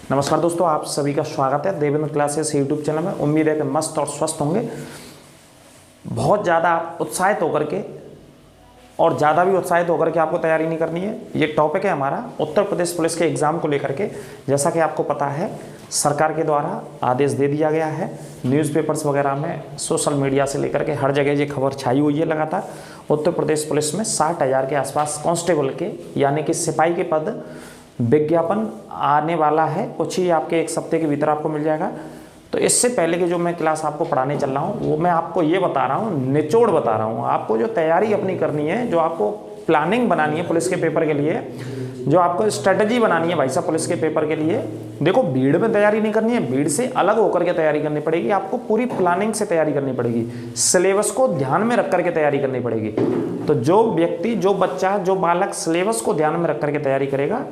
नमस्कार दोस्तों, आप सभी का स्वागत है देवेंद्र क्लासेस यूट्यूब चैनल में। उम्मीद है कि मस्त और स्वस्थ होंगे। बहुत ज़्यादा उत्साहित होकर के और ज़्यादा भी उत्साहित होकर के आपको तैयारी नहीं करनी है। ये टॉपिक है हमारा उत्तर प्रदेश पुलिस के एग्ज़ाम को लेकर के। जैसा कि आपको पता है, सरकार के द्वारा आदेश दे दिया गया है। न्यूज़पेपर्स वगैरह में, सोशल मीडिया से लेकर के हर जगह ये खबर छाई हुई है लगातार। उत्तर प्रदेश पुलिस में 60,000 के आसपास कांस्टेबल के यानी कि सिपाही के पद विज्ञापन आने वाला है। कुछ ही आपके एक हफ्ते के भीतर आपको मिल जाएगा। तो इससे पहले की जो मैं क्लास आपको पढ़ाने चल रहा हूँ वो मैं आपको ये बता रहा हूँ, निचोड़ बता रहा हूँ। आपको जो तैयारी अपनी करनी है, जो आपको प्लानिंग बनानी है पुलिस के पेपर के लिए, जो आपको स्ट्रेटजी बनानी है भाई साहब पुलिस के पेपर के लिए। देखो, भीड़ में तैयारी नहीं करनी है, भीड़ से अलग होकर के तैयारी करनी पड़ेगी। आपको पूरी प्लानिंग से तैयारी करनी पड़ेगी, सिलेबस को ध्यान में रख करके तैयारी करनी पड़ेगी। तो जो व्यक्ति, जो बच्चा, जो बालक सिलेबस को ध्यान में रख करके तैयारी करेगा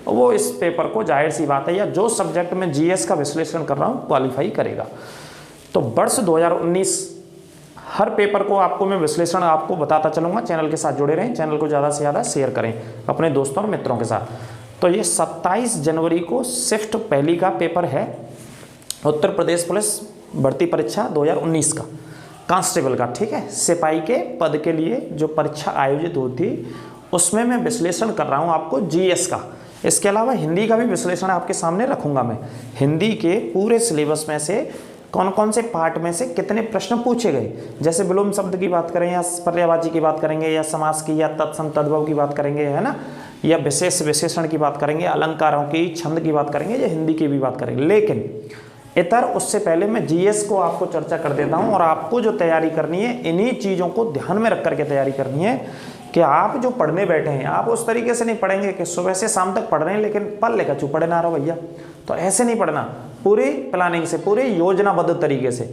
वो इस पेपर को, जाहिर सी बात है, या जो सब्जेक्ट में जीएस का विश्लेषण कर रहा हूँ, क्वालिफाई करेगा। तो वर्ष 2019 हर पेपर को आपको मैं विश्लेषण आपको बताता चलूँगा। चैनल के साथ जुड़े रहें, चैनल को ज़्यादा से ज़्यादा शेयर करें अपने दोस्तों और मित्रों के साथ। तो ये 27 जनवरी को शिफ्ट पहली का पेपर है, उत्तर प्रदेश पुलिस भर्ती परीक्षा 2019 का, कांस्टेबल का। ठीक है, सिपाही के पद के लिए जो परीक्षा आयोजित होती, उसमें मैं विश्लेषण कर रहा हूँ आपको जीएस का। इसके अलावा हिंदी का भी विश्लेषण आपके सामने रखूंगा मैं। हिंदी के पूरे सिलेबस में से कौन कौन से पार्ट में से कितने प्रश्न पूछे गए, जैसे विलोम शब्द की बात करें या पर्यायवाची की बात करेंगे या समास की या तत्सम तद्भव की बात करेंगे, है ना, या विशेष विशेषण की बात करेंगे, अलंकारों की, छंद की बात करेंगे, या हिंदी की भी बात करेंगे। लेकिन इतर उससे पहले मैं जीएस को आपको चर्चा कर देता हूँ। और आपको जो तैयारी करनी है, इन्हीं चीज़ों को ध्यान में रख करके तैयारी करनी है कि आप जो पढ़ने बैठे हैं, आप उस तरीके से नहीं पढ़ेंगे कि सुबह से शाम तक पढ़ रहे हैं लेकिन पढ़ लेकर चुप पढ़े ना रहो भैया। तो ऐसे नहीं पढ़ना, पूरी प्लानिंग से, पूरे योजनाबद्ध तरीके से।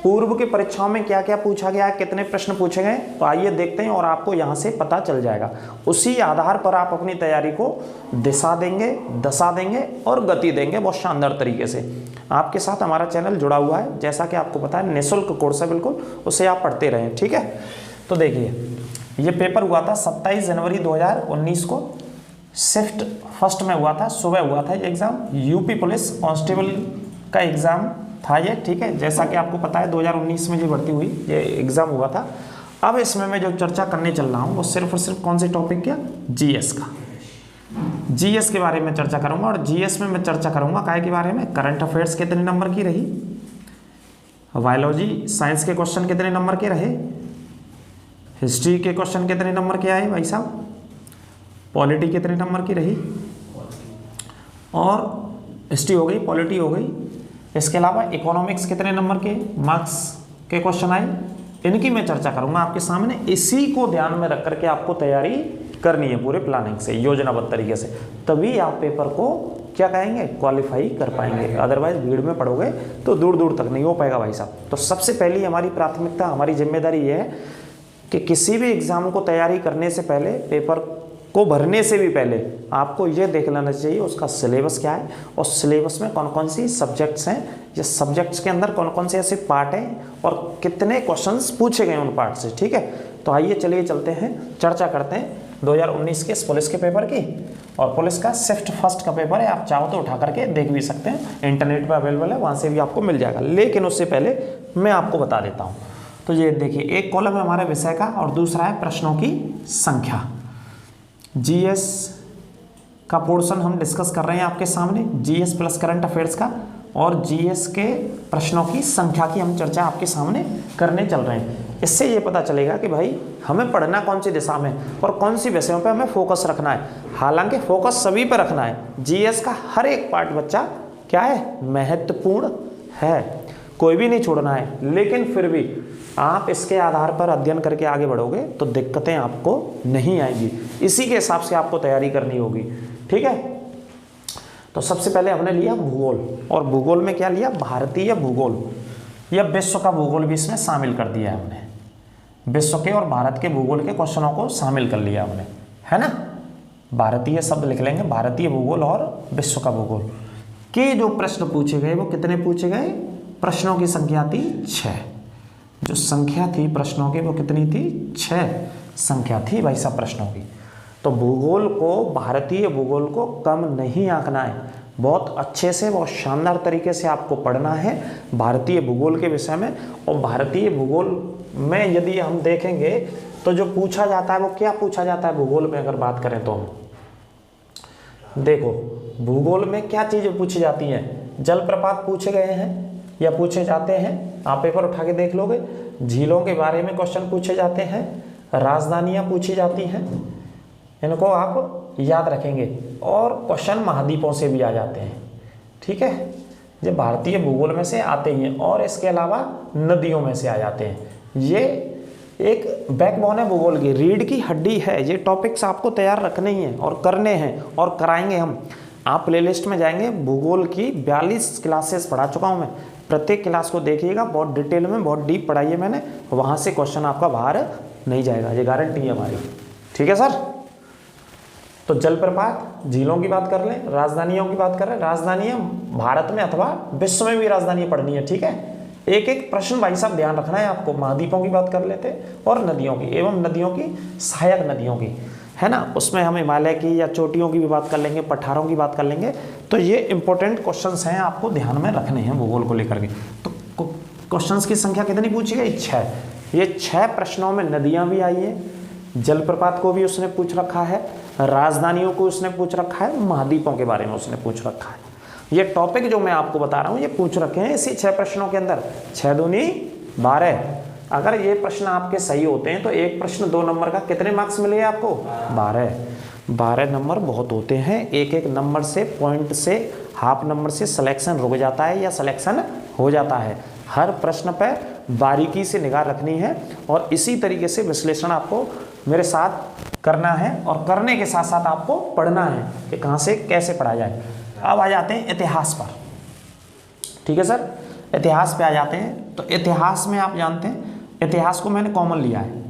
पूर्व की परीक्षाओं में क्या क्या पूछा गया, कितने प्रश्न पूछे गए, तो आइए देखते हैं और आपको यहाँ से पता चल जाएगा। उसी आधार पर आप अपनी तैयारी को दिशा देंगे, दशा देंगे और गति देंगे बहुत शानदार तरीके से। आपके साथ हमारा चैनल जुड़ा हुआ है, जैसा कि आपको पता है, निःशुल्क कोर्स है बिल्कुल, उसे आप पढ़ते रहें। ठीक है, तो देखिए, ये पेपर हुआ था 27 जनवरी 2019 को, शिफ्ट फर्स्ट में हुआ था, सुबह हुआ था ये एग्ज़ाम। यूपी पुलिस कांस्टेबल का एग्ज़ाम था ये। ठीक है, जैसा कि आपको पता है 2019 में जो भर्ती हुई, ये एग्ज़ाम हुआ था। अब इसमें मैं जो चर्चा करने चल रहा हूँ वो सिर्फ और सिर्फ कौन से टॉपिक का, जीएस का। जीएस के बारे में चर्चा करूँगा। और जीएस में मैं चर्चा करूँगा काय के बारे में, करंट अफेयर्स कितने नंबर की रही, बायोलॉजी साइंस के क्वेश्चन कितने नंबर के रहे, हिस्ट्री के क्वेश्चन कितने नंबर के आए भाई साहब, पॉलिटी कितने नंबर की रही, और हिस्ट्री हो गई, पॉलिटी हो गई। इसके अलावा इकोनॉमिक्स कितने नंबर के मार्क्स के क्वेश्चन आए, इनकी मैं चर्चा करूंगा आपके सामने। इसी को ध्यान में रख करके आपको तैयारी करनी है पूरे प्लानिंग से, योजनाबद्ध तरीके से, तभी आप पेपर को क्या कहेंगे, क्वालिफाई कर पाएंगे। अदरवाइज भीड़ में पढ़ोगे तो दूर दूर तक नहीं हो पाएगा भाई साहब। तो सबसे पहली हमारी प्राथमिकता, हमारी जिम्मेदारी ये है कि किसी भी एग्ज़ाम को तैयारी करने से पहले, पेपर को भरने से भी पहले, आपको ये देख लेना चाहिए उसका सिलेबस क्या है और सिलेबस में कौन कौन सी सब्जेक्ट्स हैं, ये सब्जेक्ट्स के अंदर कौन कौन से ऐसे पार्ट हैं और कितने क्वेश्चंस पूछे गए उन पार्ट से। ठीक है, तो आइए चलिए चलते हैं, चर्चा करते हैं 2019 के इस पुलिस के पेपर की। और पुलिस का शिफ्ट फर्स्ट का पेपर है, आप चाहो तो उठा करके देख भी सकते हैं, इंटरनेट पर अवेलेबल है, वहाँ से भी आपको मिल जाएगा। लेकिन उससे पहले मैं आपको बता देता हूँ। तो ये देखिए, एक कॉलम है हमारे विषय का और दूसरा है प्रश्नों की संख्या। जीएस का पोर्शन हम डिस्कस कर रहे हैं आपके सामने, जीएस प्लस करंट अफेयर्स का, और जीएस के प्रश्नों की संख्या की हम चर्चा आपके सामने करने चल रहे हैं। इससे ये पता चलेगा कि भाई हमें पढ़ना कौन सी दिशा में और कौन सी विषयों पे हमें फोकस रखना है। हालांकि फोकस सभी पर रखना है, जीएस का हर एक पार्ट बच्चा क्या है, महत्वपूर्ण है, कोई भी नहीं छोड़ना है। लेकिन फिर भी आप इसके आधार पर अध्ययन करके आगे बढ़ोगे तो दिक्कतें आपको नहीं आएंगी। इसी के हिसाब से आपको तैयारी करनी होगी। ठीक है, तो सबसे पहले हमने लिया भूगोल, और भूगोल में क्या लिया, भारतीय भूगोल या विश्व का भूगोल भी इसमें शामिल कर दिया है हमने। विश्व के और भारत के भूगोल के क्वेश्चनों को शामिल कर लिया हमने, है ना। भारतीय शब्द लिख लेंगे, भारतीय भूगोल और विश्व का भूगोल के जो प्रश्न पूछे गए वो कितने पूछे गए, प्रश्नों की संख्या थी 6। जो संख्या थी प्रश्नों की वो कितनी थी, 6 संख्या थी भाई साहब प्रश्नों की। तो भूगोल को, भारतीय भूगोल को कम नहीं आंकना है। बहुत अच्छे से, बहुत शानदार तरीके से आपको पढ़ना है भारतीय भूगोल के विषय में। और भारतीय भूगोल में यदि हम देखेंगे तो जो पूछा जाता है वो क्या पूछा जाता है भूगोल में, अगर बात करें तो हम देखो भूगोल में क्या चीज़ें पूछी जाती हैं। जलप्रपात पूछे गए हैं या पूछे जाते हैं, आप पेपर उठा के देख लोगे। झीलों के बारे में क्वेश्चन पूछे जाते हैं, राजधानियाँ पूछी जाती हैं, इनको आप याद रखेंगे। और क्वेश्चन महाद्वीपों से भी आ जाते हैं, ठीक है, जो भारतीय भूगोल में से आते ही हैं। और इसके अलावा नदियों में से आ जाते हैं। ये एक बैकबोन है भूगोल की, रीढ़ की हड्डी है। ये टॉपिक्स आपको तैयार रखने ही हैं और करने हैं और कराएंगे हम। आप प्लेलिस्ट में जाएंगे, भूगोल की 42 क्लासेस पढ़ा चुका हूँ मैं। प्रत्येक क्लास को देखिएगा, बहुत डिटेल में, बहुत डीप पढ़ाई है मैंने। वहाँ से क्वेश्चन आपका बाहर नहीं जाएगा, ये गारंटी है हमारी, ठीक है सर। तो जलप्रपात, झीलों की बात कर लें, राजधानियों की बात कर रहे हैं। राजधानियाँ भारत में अथवा विश्व में भी राजधानियाँ पढ़नी है, ठीक है। एक एक प्रश्न भाई साहब ध्यान रखना है आपको। महाद्वीपों की बात कर लेते हैं और नदियों की, एवं नदियों की, सहायक नदियों की, है ना। उसमें हम हिमालय की या चोटियों की भी बात कर लेंगे, पठारों की बात कर लेंगे। तो ये इंपॉर्टेंट क्वेश्चंस हैं, आपको ध्यान में रखने हैं भूगोल को लेकर के। तो क्वेश्चंस की संख्या कितनी पूछी गई? 6। ये 6 प्रश्नों में नदियाँ भी आई है, जलप्रपात को भी उसने पूछ रखा है, राजधानियों को उसने पूछ रखा है, महाद्वीपों के बारे में उसने पूछ रखा है। ये टॉपिक जो मैं आपको बता रहा हूँ ये पूछ रखे हैं इसी 6 प्रश्नों के अंदर। 6 दूनी 12। अगर ये प्रश्न आपके सही होते हैं तो एक प्रश्न 2 नंबर का कितने मार्क्स मिलेंगे आपको? 12 नंबर बहुत होते हैं। एक एक नंबर से, पॉइंट से, हाफ नंबर से सिलेक्शन रुक जाता है या सिलेक्शन हो जाता है। हर प्रश्न पर बारीकी से निगाह रखनी है और इसी तरीके से विश्लेषण आपको मेरे साथ करना है और करने के साथ साथ आपको पढ़ना है कि कहाँ से कैसे पढ़ा जाए। अब आ जाते हैं इतिहास पर, ठीक है सर। इतिहास पे आ जाते हैं। तो इतिहास में आप जानते हैं, इतिहास को मैंने कॉमन लिया है।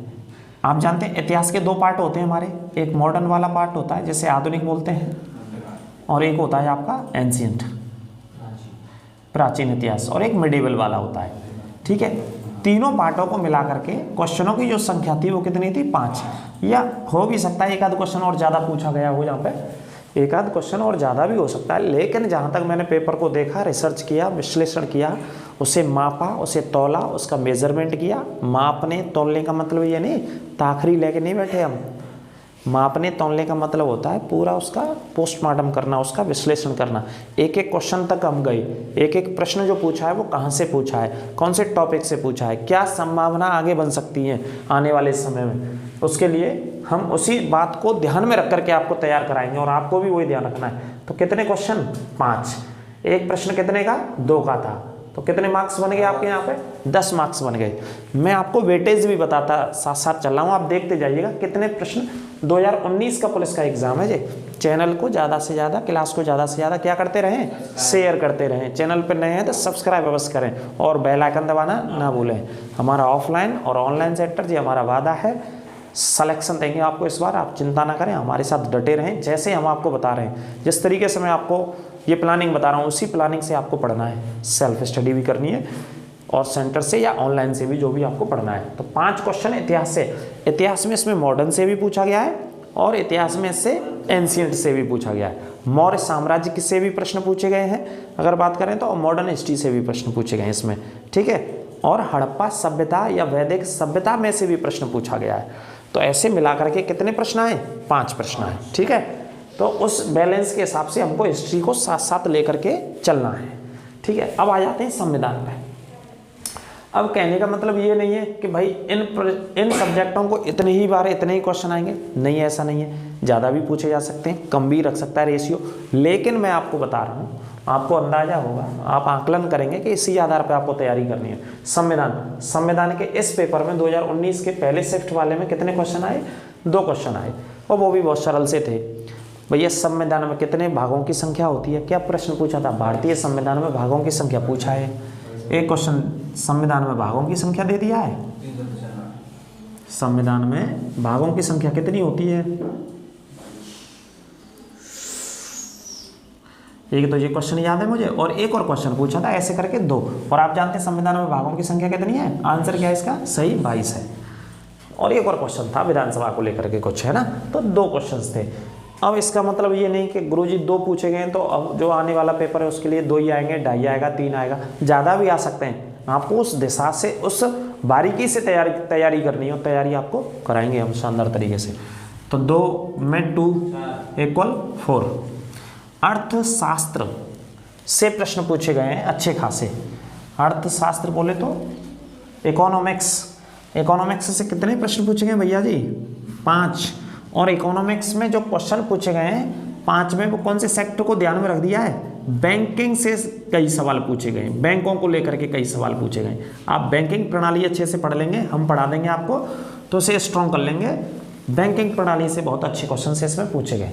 आप जानते हैं इतिहास के 2 पार्ट होते हैं हमारे। एक मॉडर्न वाला पार्ट होता है जिसे आधुनिक बोलते हैं, और एक होता है आपका एंशिएंट, प्राचीन इतिहास, और एक मिडिवल वाला होता है, ठीक है। तीनों पार्टों को मिला करके क्वेश्चनों की जो संख्या थी वो कितनी थी? 5। या हो भी सकता है एक आध क्वेश्चन और ज़्यादा पूछा गया हो, यहाँ पे एक आध क्वेश्चन और ज़्यादा भी हो सकता है। लेकिन जहाँ तक मैंने पेपर को देखा, रिसर्च किया, विश्लेषण किया, उसे मापा, उसे तौला, उसका मेजरमेंट किया। मापने तौलने का मतलब ये नहीं ताखरी लेके नहीं बैठे हम। मापने तौलने का मतलब होता है पूरा उसका पोस्टमार्टम करना, उसका विश्लेषण करना। एक एक क्वेश्चन तक हम गए, एक एक प्रश्न जो पूछा है वो कहाँ से पूछा है, कौन से टॉपिक से पूछा है, क्या संभावना आगे बन सकती है आने वाले समय में। उसके लिए हम उसी बात को ध्यान में रख करके आपको तैयार कराएंगे और आपको भी वही ध्यान रखना है। तो कितने क्वेश्चन? 5। एक प्रश्न कितने का? 2 का था। तो कितने मार्क्स बन गए आपके यहाँ पे? 10 मार्क्स बन गए। मैं आपको वेटेज भी बताता साथ साथ चल रहा हूँ, आप देखते जाइएगा कितने प्रश्न। 2019 का पुलिस का एग्जाम है जी। चैनल को ज़्यादा से ज़्यादा, क्लास को ज़्यादा से ज़्यादा क्या करते रहें? शेयर करते रहें। चैनल पर नए हैं तो सब्सक्राइब अवश्य करें और बेल आइकन दबाना ना भूलें। हमारा ऑफलाइन और ऑनलाइन सेंटर जी हमारा वादा है, सिलेक्शन देंगे आपको इस बार। आप चिंता ना करें, हमारे साथ डटे रहें। जैसे हम आपको बता रहे हैं, जिस तरीके से मैं आपको ये प्लानिंग बता रहा हूँ, उसी प्लानिंग से आपको पढ़ना है। सेल्फ स्टडी भी करनी है और सेंटर से या ऑनलाइन से भी, जो भी आपको पढ़ना है। तो 5 क्वेश्चन इतिहास से। इतिहास में इसमें मॉडर्न से भी पूछा गया है और इतिहास में इससे एंशिएंट से भी पूछा गया है। मौर्य साम्राज्य से भी प्रश्न पूछे गए हैं अगर बात करें तो, मॉडर्न हिस्ट्री से भी प्रश्न पूछे गए हैं इसमें, ठीक है। और हड़प्पा सभ्यता या वैदिक सभ्यता में से भी प्रश्न पूछा गया है। तो ऐसे मिला करके कितने प्रश्न आए? 5 प्रश्न आए, ठीक है। तो उस बैलेंस के हिसाब से हमको हिस्ट्री को साथ साथ लेकर के चलना है, ठीक है। अब आ जाते हैं संविधान पे। अब कहने का मतलब ये नहीं है कि भाई इन सब्जेक्टों को इतने ही बार इतने ही क्वेश्चन आएंगे, नहीं, ऐसा नहीं है। ज़्यादा भी पूछे जा सकते हैं, कम भी रख सकता है रेशियो। लेकिन मैं आपको बता रहा हूँ, आपको अंदाजा होगा, आप आकलन करेंगे कि इसी आधार पर आपको तैयारी करनी है। संविधान के इस पेपर में 2019 के पहले शिफ्ट वाले में कितने क्वेश्चन आए? 2 क्वेश्चन आए और वो भी बहुत सरल से थे। भैया संविधान में कितने भागों की संख्या होती है? क्या प्रश्न पूछा था? भारतीय संविधान में भागों की संख्या पूछा है। एक क्वेश्चन संविधान में भागों की संख्या दे दिया है। संविधान में भागों की संख्या कितनी होती है? एक तो ये क्वेश्चन याद है मुझे, और एक और क्वेश्चन पूछा था ऐसे करके 2। और आप जानते हैं संविधान में भागों की संख्या कितनी है? आंसर क्या है इसका? सही 22 है। और एक और क्वेश्चन था विधानसभा को लेकर के कुछ, है ना। तो 2 क्वेश्चंस थे। अब इसका मतलब ये नहीं कि गुरुजी 2 पूछे गए तो अब जो आने वाला पेपर है उसके लिए 2 ही आएंगे, 2.5 आएगा, 3 आएगा, ज़्यादा भी आ सकते हैं। आपको उस दिशा से, उस बारीकी से तैयारी करनी है और तैयारी आपको कराएंगे हम शानदार तरीके से। तो 2 में 2 = 4। अर्थशास्त्र से प्रश्न पूछे गए हैं अच्छे खासे। अर्थशास्त्र बोले तो इकोनॉमिक्स से कितने प्रश्न पूछे गए भैया जी? 5। और इकोनॉमिक्स में जो क्वेश्चन पूछे गए हैं 5 में वो कौन से सेक्टर को ध्यान में रख दिया है? बैंकिंग से कई सवाल पूछे गए, बैंकों को लेकर के कई सवाल पूछे गए। आप बैंकिंग प्रणाली अच्छे से पढ़ लेंगे, हम पढ़ा देंगे आपको, तो उसे स्ट्रॉन्ग कर लेंगे। बैंकिंग प्रणाली से बहुत अच्छे क्वेश्चन से इसमें पूछे गए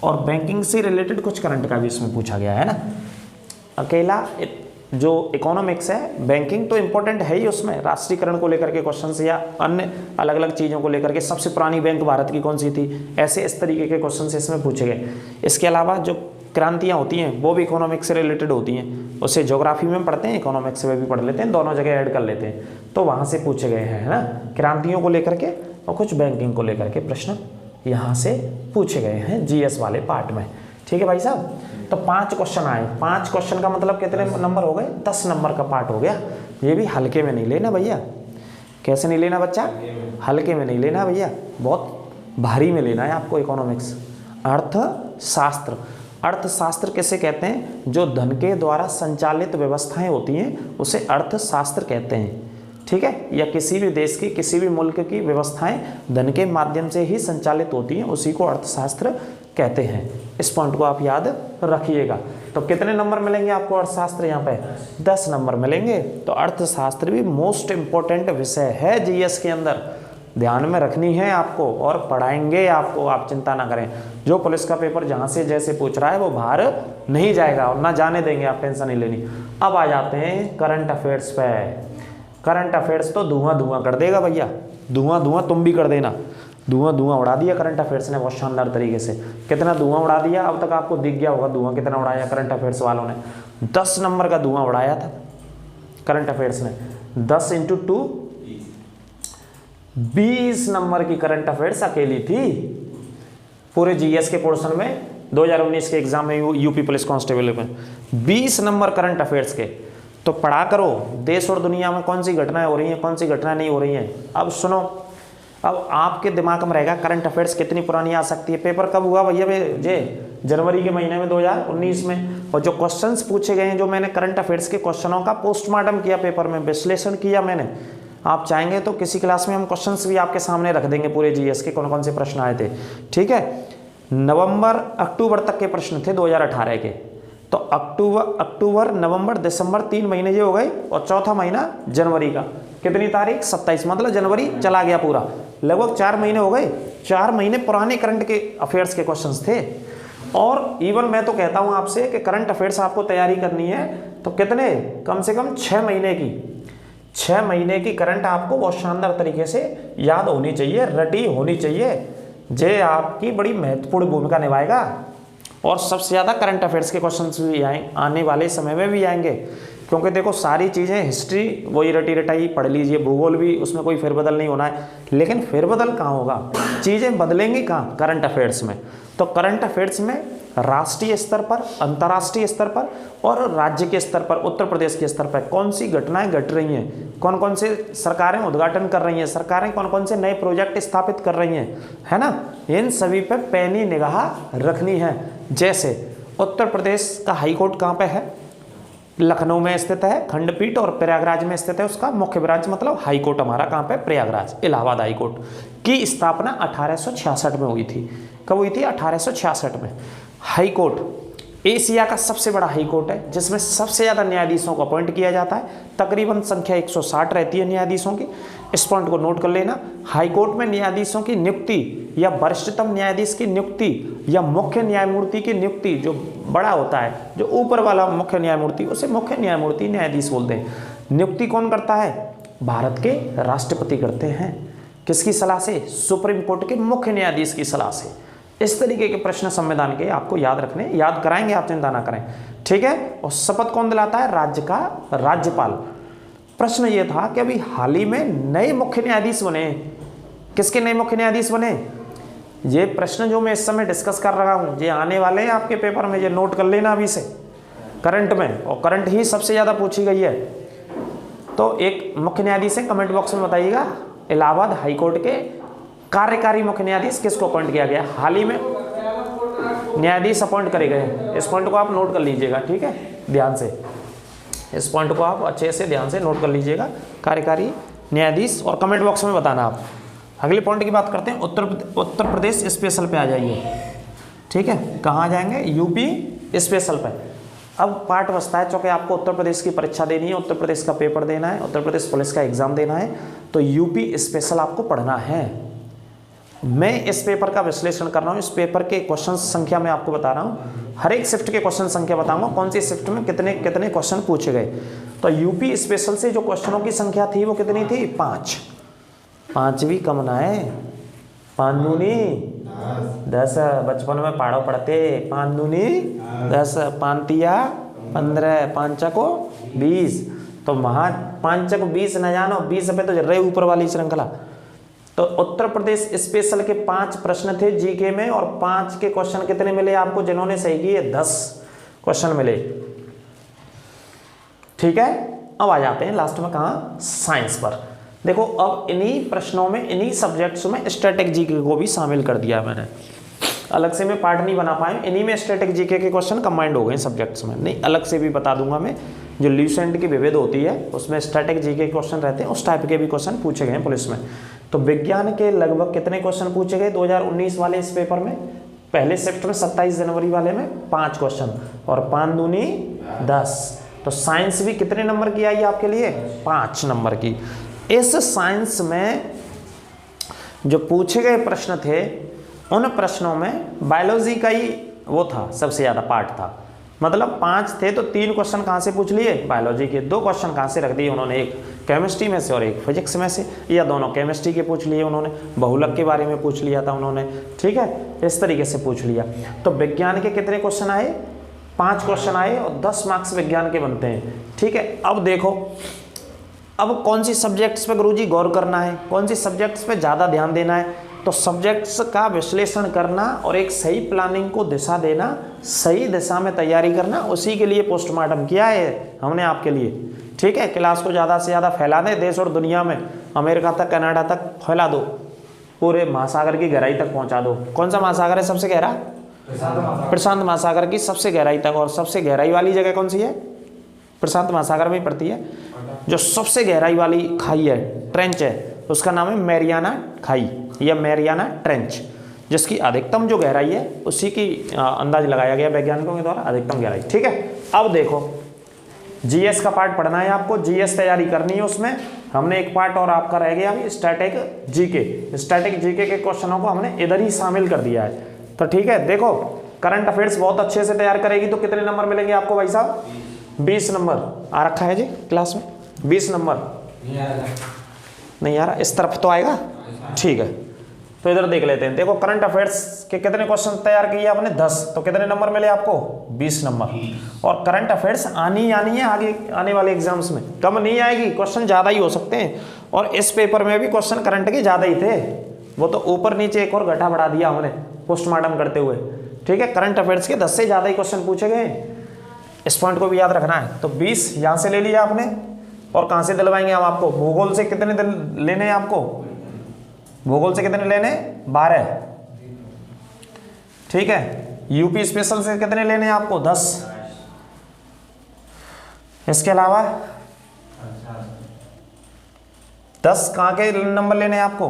और बैंकिंग से रिलेटेड कुछ करंट का भी इसमें पूछा गया है ना। अकेला जो इकोनॉमिक्स है, बैंकिंग तो इंपॉर्टेंट है ही, उसमें राष्ट्रीयकरण को लेकर के क्वेश्चन या अन्य अलग अलग चीज़ों को लेकर के, सबसे पुरानी बैंक भारत की कौन सी थी, ऐसे इस तरीके के क्वेश्चन इसमें पूछे गए। इसके अलावा जो क्रांतियाँ होती हैं वो भी इकोनॉमिक्स से रिलेटेड होती हैं, उसे ज्योग्राफी में पढ़ते हैं, इकोनॉमिक्स में भी पढ़ लेते हैं, दोनों जगह ऐड कर लेते हैं, तो वहाँ से पूछे गए हैं, है ना। क्रांतियों को लेकर के और कुछ बैंकिंग को लेकर के प्रश्न यहाँ से पूछे गए हैं GS वाले पार्ट में। ठीक है भाई साहब, तो 5 क्वेश्चन आए। 5 क्वेश्चन का मतलब कितने नंबर हो गए? 10 नंबर का पार्ट हो गया। ये भी हल्के में नहीं लेना भैया। कैसे नहीं लेना बच्चा? हल्के में नहीं लेना भैया, बहुत भारी में लेना है आपको इकोनॉमिक्स। अर्थशास्त्र किसे कहते हैं? जो धन के द्वारा संचालित व्यवस्थाएं होती हैं उसे अर्थशास्त्र कहते हैं। ठीक है, या किसी भी देश की, किसी भी मुल्क की व्यवस्थाएं धन के माध्यम से ही संचालित होती हैं, उसी को अर्थशास्त्र कहते हैं। इस पॉइंट को आप याद रखिएगा। तो कितने नंबर मिलेंगे आपको अर्थशास्त्र? यहाँ पे 10 नंबर मिलेंगे। तो अर्थशास्त्र भी मोस्ट इंपॉर्टेंट विषय है GS के अंदर, ध्यान में रखनी है आपको और पढ़ाएंगे आपको, आप चिंता ना करें। जो पुलिस का पेपर जहाँ से जैसे पूछ रहा है वो बाहर नहीं जाएगा और ना जाने देंगे, आप टेंशन नहीं लेनी। अब आ जाते हैं करंट अफेयर्स पे। करंट अफेयर्स तो धुआं कर देगा भैया, धुआं तुम भी कर देना। धुआं उड़ा दिया करंट अफेयर्स ने बहुत शानदार तरीके से। कितना धुआं उड़ा दिया अब तक आपको दिख गया होगा, धुआं कितना उड़ाया करंट अफेयर्स वालों ने। 10 नंबर का धुआं उड़ाया था करंट अफेयर्स ने। 10 × 2 20 नंबर की करंट अफेयर्स अकेली थी पूरे GS के पोर्शन में। 2019 के एग्जाम में यूपी पुलिस कांस्टेबल में 20 नंबर करंट अफेयर्स के। तो पढ़ा करो देश और दुनिया में कौन सी घटनाएं हो रही हैं, कौन सी घटनाएं नहीं हो रही हैं। अब सुनो, अब आपके दिमाग में रहेगा करंट अफेयर्स कितनी पुरानी आ सकती है। पेपर कब हुआ भैया? जनवरी के महीने में 2019 में। और जो क्वेश्चंस पूछे गए हैं, जो मैंने करंट अफेयर्स के क्वेश्चनों का पोस्टमार्टम किया, पेपर में विश्लेषण किया मैंने। आप चाहेंगे तो किसी क्लास में हम क्वेश्चंस भी आपके सामने रख देंगे पूरे GS के, कौन कौन से प्रश्न आए थे। ठीक है, नवंबर अक्टूबर तक के प्रश्न थे 2018 के। तो अक्टूबर नवंबर दिसंबर 3 महीने ये हो गए और चौथा महीना जनवरी का। कितनी तारीख? 27, मतलब जनवरी चला गया पूरा, लगभग 4 महीने हो गए। 4 महीने पुराने करंट के अफेयर्स के क्वेश्चंस थे। और इवन मैं तो कहता हूं आपसे कि करंट अफेयर्स आपको तैयारी करनी है तो कितने, कम से कम 6 महीने की, 6 महीने की करंट आपको बहुत शानदार तरीके से याद होनी चाहिए, रटी होनी चाहिए। जे आपकी बड़ी महत्वपूर्ण भूमिका निभाएगा। और सबसे ज़्यादा करंट अफेयर्स के क्वेश्चंस भी आने वाले समय में भी आएंगे, क्योंकि देखो सारी चीज़ें, हिस्ट्री वही रटी रटाई पढ़ लीजिए, भूगोल भी, उसमें कोई फेरबदल नहीं होना है। लेकिन फेरबदल कहाँ होगा, चीज़ें बदलेंगी कहाँ? करंट अफेयर्स में। तो करंट अफेयर्स में राष्ट्रीय स्तर पर, अंतर्राष्ट्रीय स्तर पर और राज्य के स्तर पर, उत्तर प्रदेश के स्तर पर कौन सी घटनाएं घट रही हैं, कौन कौन से सरकारें उद्घाटन कर रही हैं, सरकारें कौन कौन से नए प्रोजेक्ट स्थापित कर रही हैं, है ना, इन सभी पर पैनी निगाह रखनी है। जैसे उत्तर प्रदेश का हाईकोर्ट कहाँ पे है? लखनऊ में स्थित है खंडपीठ, और प्रयागराज में स्थित है उसका मुख्य राज्य, मतलब हाईकोर्ट हमारा कहाँ पे? प्रयागराज, इलाहाबाद हाईकोर्ट की स्थापना 1866 में हुई थी। कब हुई थी? 1866 में। हाईकोर्ट एशिया का सबसे बड़ा हाईकोर्ट है, जिसमें सबसे ज़्यादा न्यायाधीशों को अपॉइंट किया जाता है। तकरीबन संख्या 160 रहती है न्यायाधीशों की। इस पॉइंट को नोट कर लेना। हाईकोर्ट में न्यायाधीशों की नियुक्ति या वरिष्ठतम न्यायाधीश की नियुक्ति या मुख्य न्यायमूर्ति की नियुक्ति, जो बड़ा होता है, जो ऊपर वाला मुख्य न्यायमूर्ति, उसे मुख्य न्यायमूर्ति न्यायाधीश बोलते हैं। नियुक्ति कौन करता है? भारत के राष्ट्रपति करते हैं। किसकी सलाह से? सुप्रीम कोर्ट के मुख्य न्यायाधीश की सलाह से। इस तरीके के प्रश्न संविधान के आपको याद रखने, याद कराएंगे, आप चिंता ना करें, ठीक है। और शपथ कौन दिलाता है? राज्य का राज्यपाल। प्रश्न ये था कि अभी हाल ही में नए मुख्य न्यायाधीश बने। किसके नए मुख्य न्यायाधीश बने? ये प्रश्न जो मैं इस समय डिस्कस कर रहा हूँ ये आने वाले हैं आपके पेपर में, ये नोट कर लेना अभी से, करंट में, और करंट ही सबसे ज़्यादा पूछी गई है। तो एक मुख्य न्यायाधीश है, कमेंट बॉक्स में बताइएगा, इलाहाबाद हाईकोर्ट के कार्यकारी मुख्य न्यायाधीश किसको अपॉइंट किया गया? हाल ही में न्यायाधीश अपॉइंट करे गए। इस पॉइंट को आप नोट कर लीजिएगा, ठीक है, ध्यान से, इस पॉइंट को आप अच्छे से ध्यान से नोट कर लीजिएगा, कार्यकारी न्यायाधीश, और कमेंट बॉक्स में बताना आप। अगले पॉइंट की बात करते हैं, उत्तर प्रदेश स्पेशल पे आ जाइए, ठीक है, कहाँ आ जाएंगे? यूपी स्पेशल पे। अब पार्ट बचता है, चूँकि आपको उत्तर प्रदेश की परीक्षा देनी है, उत्तर प्रदेश का पेपर देना है, उत्तर प्रदेश पुलिस का एग्जाम देना है, तो यूपी स्पेशल आपको पढ़ना है। मैं इस पेपर का विश्लेषण कर रहा हूँ, इस पेपर के क्वेश्चन संख्या मैं आपको बता रहा हूँ, हर एक शिफ्ट के क्वेश्चन संख्या बताऊंगा, कौन सी शिफ्ट में कितने कितने क्वेश्चन पूछे गए। तो यूपी स्पेशल से जो क्वेश्चनों की संख्या थी वो कितनी थी? 5। 5 भी कम ना है, 5 दूनी 10, बचपन में पढ़ो पढ़ते, 5 दूनी 10, 5 तिया 15, 5 चको 20, तो वहाँ 5 चको 20 न जानो, 20 पे तो जर रहे ऊपर वाली श्रृंखला। तो उत्तर प्रदेश स्पेशल के 5 प्रश्न थे जीके में, और 5 के क्वेश्चन कितने मिले आपको? जिन्होंने सही किए 10 क्वेश्चन मिले, ठीक है। अब आ जाते हैं लास्ट में कहाँ? साइंस पर। देखो अब इन्हीं प्रश्नों में, इन्हीं सब्जेक्ट्स में स्टैटिक जीके को भी शामिल कर दिया मैंने, अलग से मैं पार्ट नहीं बना पाया, इन्हीं में स्टैटिक जीके के क्वेश्चन कंबाइंड हो गए सब्जेक्ट्स में, नहीं अलग से भी बता दूंगा मैं। जो ल्यूसेंट की विविध होती है उसमें स्टैटिक जीके के क्वेश्चन रहते हैं, उस टाइप के भी क्वेश्चन पूछे गए हैं पुलिस में। तो विज्ञान के लगभग कितने क्वेश्चन पूछे गए 2019 वाले इस पेपर में? पहले शिफ्ट में 27 जनवरी वाले में 5 क्वेश्चन, और 5 दूनी 10। तो साइंस भी कितने नंबर की आई आपके लिए? 5 नंबर की। इस साइंस में जो पूछे गए प्रश्न थे, उन प्रश्नों में बायोलॉजी का ही वो था, सबसे ज़्यादा पार्ट था। मतलब 5 थे तो 3 क्वेश्चन कहाँ से पूछ लिए? बायोलॉजी के। 2 क्वेश्चन कहाँ से रख दिए उन्होंने? एक केमिस्ट्री में से और एक फिजिक्स में से, या दोनों केमिस्ट्री के पूछ लिए उन्होंने, बहुलक के बारे में पूछ लिया था उन्होंने, ठीक है, इस तरीके से पूछ लिया। तो विज्ञान के कितने क्वेश्चन आए? 5 क्वेश्चन आए, और 10 मार्क्स विज्ञान के बनते हैं, ठीक है। अब देखो, अब कौन सी सब्जेक्ट्स पे गुरुजी गौर करना है, कौन सी सब्जेक्ट्स पे ज़्यादा ध्यान देना है? तो सब्जेक्ट्स का विश्लेषण करना और एक सही प्लानिंग को दिशा देना, सही दिशा में तैयारी करना, उसी के लिए पोस्टमार्टम किया है हमने आपके लिए, ठीक है। क्लास को ज़्यादा से ज़्यादा फैला दें, देश और दुनिया में, अमेरिका तक, कनाडा तक फैला दो, पूरे महासागर की गहराई तक पहुँचा दो। कौन सा महासागर है सबसे गहरा? प्रशांत महासागर की सबसे गहराई तक। और सबसे गहराई वाली जगह कौन सी है? प्रशांत महासागर में पड़ती है। जो सबसे गहराई वाली खाई है, ट्रेंच है, उसका नाम है मैरियाना खाई या मैरियाना ट्रेंच, जिसकी अधिकतम जो गहराई है उसी की अंदाज लगाया गया वैज्ञानिकों के द्वारा, अधिकतम गहराई, ठीक है। अब देखो, जीएस का पार्ट पढ़ना है आपको, जीएस तैयारी करनी है। उसमें हमने एक पार्ट और आपका रह गया अभी, स्टैटिक जीके। स्टैटिक जीके के क्वेश्चनों को हमने इधर ही शामिल कर दिया है, तो ठीक है। देखो, करंट अफेयर्स बहुत अच्छे से तैयार करेगी तो कितने नंबर मिलेंगे आपको भाई साहब? 20 नंबर आ रखा है जी क्लास में, 20 नंबर नहीं आ रहा, इस तरफ तो आएगा, ठीक है। तो इधर देख लेते हैं। देखो, करंट अफेयर्स के कितने क्वेश्चन तैयार किए आपने? 10, तो कितने नंबर मिले आपको? 20 नंबर। और करंट अफेयर्स आनी है आगे आने वाले एग्जाम्स में, कम नहीं आएगी, क्वेश्चन ज़्यादा ही हो सकते हैं। और इस पेपर में भी क्वेश्चन करंट के ज़्यादा ही थे, वो तो ऊपर नीचे एक और घटा बढ़ा दिया हमने पोस्टमार्टम करते हुए, ठीक है। करंट अफेयर्स के 10 से ज़्यादा ही क्वेश्चन पूछे गए, इस पॉइंट को भी याद रखना है। तो 20 यहाँ से ले लिया आपने, और कहाँ से दिलवाएंगे हम आपको? भूगोल से कितने लेने हैं आपको? भूगोल से कितने लेने? 12, ठीक है। यूपी स्पेशल से कितने लेने हैं आपको? 10। इसके अलावा 10 कहाँ के नंबर लेने हैं आपको?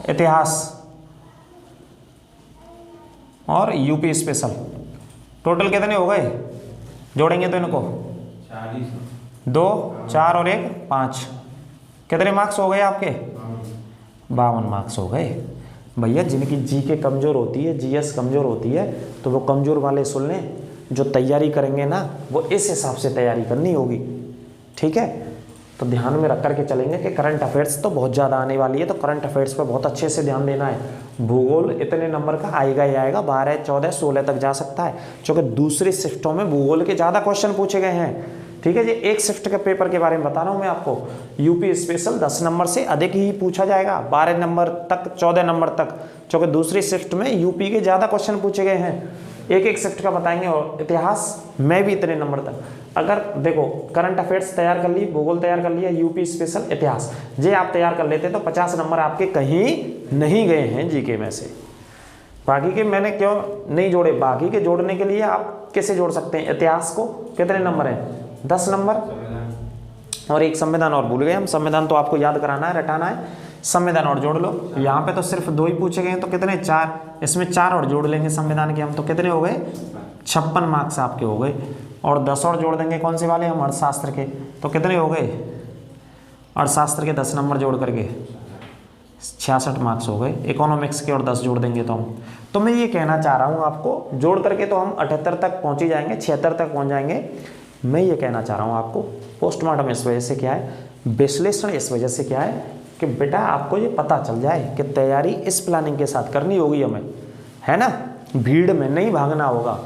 इतिहास और यूपी स्पेशल। टोटल कितने हो गए? जोड़ेंगे तो इनको 2, 4 और 1, 5। कितने मार्क्स हो गए आपके? 52 मार्क्स हो गए। भैया जिनकी जीके कमज़ोर होती है, जीएस कमज़ोर होती है, तो वो कमज़ोर वाले सुन लें, जो तैयारी करेंगे ना वो इस हिसाब से तैयारी करनी होगी, ठीक है। तो ध्यान में रख करके चलेंगे कि करंट अफेयर्स तो बहुत ज़्यादा आने वाली है, तो करंट अफेयर्स पर बहुत अच्छे से ध्यान देना है। भूगोल इतने नंबर का आएगा ही आएगा, 12, 14, 16 तक जा सकता है, क्योंकि दूसरी शिफ्टों में भूगोल के ज़्यादा क्वेश्चन पूछे गए हैं, ठीक है जी। एक शिफ्ट के पेपर के बारे में बता रहा हूँ मैं आपको। यूपी स्पेशल 10 नंबर से अधिक ही पूछा जाएगा, 12 नंबर तक, 14 नंबर तक, क्योंकि दूसरी शिफ्ट में यूपी के ज़्यादा क्वेश्चन पूछे गए हैं। एक शिफ्ट का बताएंगे, और इतिहास में भी इतने नंबर तक। अगर देखो करंट अफेयर्स तैयार कर ली, भूगोल तैयार कर लिया, यूपी स्पेशल, इतिहास, ये आप तैयार कर लेते तो 50 नंबर आपके कहीं नहीं गए हैं जीके में से। बाकी के मैंने क्यों नहीं जोड़े, बाकी के जोड़ने के लिए आप कैसे जोड़ सकते हैं। इतिहास को कितने नंबर हैं, 10 नंबर, और एक संविधान और भूल गए हम। संविधान तो आपको याद कराना है, रटाना है, संविधान और जोड़ लो। यहाँ पे तो सिर्फ 2 ही पूछे गए हैं, तो कितने, 4, इसमें 4 और जोड़ लेंगे संविधान के हम, तो कितने हो गए, 56 मार्क्स आपके हो गए। और 10 और जोड़ देंगे कौन से वाले, हम अर्थशास्त्र के, तो कितने हो गए, अर्थशास्त्र के 10 नंबर जोड़ करके 66 मार्क्स हो गए। इकोनॉमिक्स के और 10 जोड़ देंगे तो हम, तो मैं ये कहना चाह रहा हूँ आपको, जोड़ करके तो हम 78 तक पहुँच ही जाएंगे, 76 तक पहुँच जाएंगे। मैं ये कहना चाह रहा हूँ आपको, पोस्टमार्टम इस वजह से क्या है, विश्लेषण इस वजह से क्या है कि बेटा आपको ये पता चल जाए कि तैयारी इस प्लानिंग के साथ करनी होगी हमें, है ना। भीड़ में नहीं भागना होगा,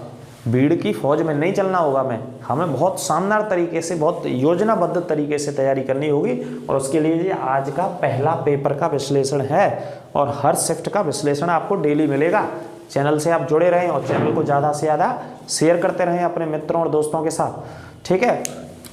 भीड़ की फौज में नहीं चलना होगा, हमें बहुत शानदार तरीके से, बहुत योजनाबद्ध तरीके से तैयारी करनी होगी। और उसके लिए ये आज का पहला पेपर का विश्लेषण है, और हर शिफ्ट का विश्लेषण आपको डेली मिलेगा। चैनल से आप जुड़े रहें और चैनल को ज़्यादा से ज़्यादा शेयर करते रहें अपने मित्रों और दोस्तों के साथ, ठीक है।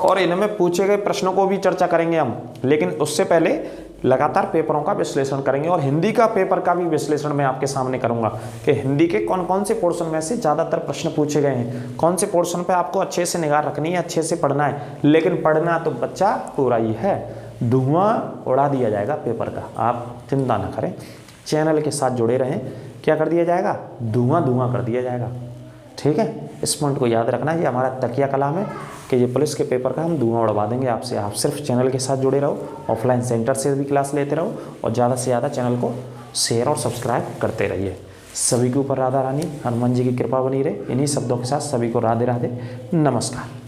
और इनमें पूछे गए प्रश्नों को भी चर्चा करेंगे हम, लेकिन उससे पहले लगातार पेपरों का विश्लेषण करेंगे। और हिंदी का पेपर का भी विश्लेषण मैं आपके सामने करूंगा कि हिंदी के कौन कौन से पोर्शन में से ज़्यादातर प्रश्न पूछे गए हैं, कौन से पोर्शन पे आपको अच्छे से निगाह रखनी है, अच्छे से पढ़ना है। लेकिन पढ़ना तो बच्चा पूरा ही है, धुआं उड़ा दिया जाएगा पेपर का, आप चिंता ना करें। चैनल के साथ जुड़े रहें, क्या कर दिया जाएगा, धुआं धुआं कर दिया जाएगा, ठीक है। इस पॉइंट को याद रखना, ये हमारा तकिया कलाम है कि ये पुलिस के पेपर का हम धुआं उड़वा देंगे आपसे। आप सिर्फ चैनल के साथ जुड़े रहो, ऑफलाइन सेंटर से भी क्लास लेते रहो, और ज़्यादा से ज़्यादा चैनल को शेयर और सब्सक्राइब करते रहिए। सभी के ऊपर राधा रानी हनुमान जी की कृपा बनी रहे। इन्हीं शब्दों के साथ सभी को राधे राधे, नमस्कार।